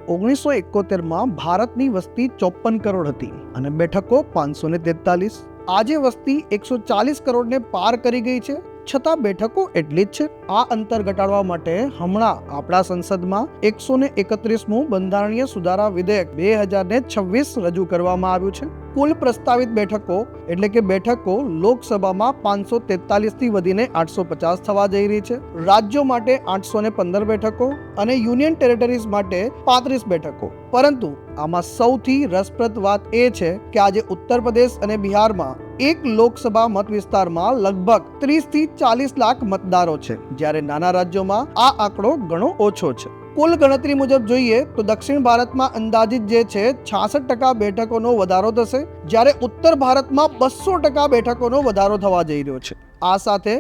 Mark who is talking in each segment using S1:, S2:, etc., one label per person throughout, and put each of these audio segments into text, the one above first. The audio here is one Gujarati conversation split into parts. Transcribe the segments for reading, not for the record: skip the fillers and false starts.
S1: 1971માં ભારતની વસ્તી 54 કરોડ હતી અને બેઠકો 543. આજે વસ્તી 140 કરોડને પાર કરી ગઈ છે, છતાં બેઠકો એટલી જ છે. આ અંતર ઘટાડવા માટે હમણાં આપણા સંસદમાં 131મું બંધારણીય સુધારા વિધેયક 2026 રજૂ કરવામાં આવ્યું છે. કુલ પ્રસ્તાવિત બેઠકો એટલે કે બેઠકો લોકસભામાં 543 થી વધીને 850 થવા જઈ રહી છે. રાજ્યો માટે 815 બેઠકો અને યુનિયન ટેરેટરીઝ માટે 35 બેઠકો. પરંતુ આમાં સૌથી રસપ્રદ વાત એ છે કે આજે ઉત્તર પ્રદેશ અને બિહારમાં એક લોકસભા મત વિસ્તારમાં લગભગ 30 થી 40 લાખ મતદારો છે, જ્યારે નાના રાજ્યોમાં આ આંકડો ઘણો ઓછો છે. કુલ ગણતરી મુજબ જોઈએ તો દક્ષિણ ભારતમાં અંદાજિત જે છે 66% બેઠકોનો વધારો થશે, જ્યારે ઉત્તર ભારતમાં 200% બેઠકોનો વધારો થવા જઈ રહ્યો છે. આ સાથે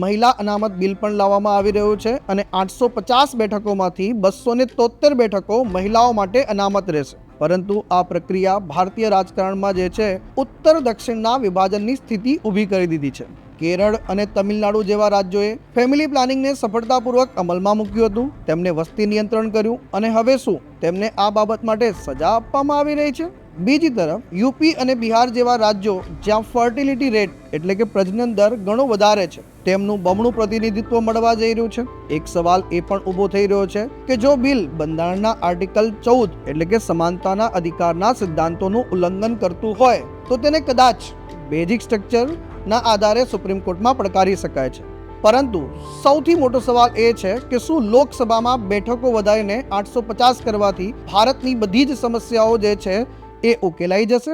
S1: મહિલા અનામત બિલ પણ લાવવામાં આવી રહ્યું છે અને 850 બેઠકોમાંથી 273 બેઠકો મહિલાઓ માટે અનામત રહેશે. પરંતુ આ પ્રક્રિયા ભારતીય રાજકારણમાં જે છે ઉત્તર દક્ષિણના વિભાજનની સ્થિતિ ઊભી કરી દીધી છે. કેરળ અને તમિલનાડુ જેવા રાજ્યોએ ફેમિલી પ્લાનિંગને સફળતાપૂર્વક અમલમાં મૂક્યું હતું. તેમને વસ્તી નિયંત્રણ કર્યું અને હવે શું તેમને આ બાબત માટે સજા આપવામાં આવી રહી છે? બીજી તરફ યુપી અને બિહાર જેવા રાજ્યો જ્યાં ફર્ટિલિટી રેટ એટલે કે પ્રજનન દર ઘણો વધારે છે, તેમનું બમણું પ્રતિનિધિત્વ મળવા જઈ રહ્યું છે. એક સવાલ એ પણ ઊભો થઈ રહ્યો છે કે જો બિલ બંધારણના આર્ટિકલ 14 એટલે કે સમાનતાના અધિકારના સિદ્ધાંતોનું ઉલ્લંઘન કરતું હોય તો તેને કદાચ બેઝિક સ્ટ્રક્ચરના આધારે સુપ્રીમ કોર્ટમાં પડકારી શકાય છે. પરંતુ સૌથી મોટો સવાલ એ છે કે શું લોકસભામાં બેઠકો વધારીને 850 કરવાથી ભારતની બધી જ સમસ્યાઓ જે છે એ ઉકેલાઈ જશે?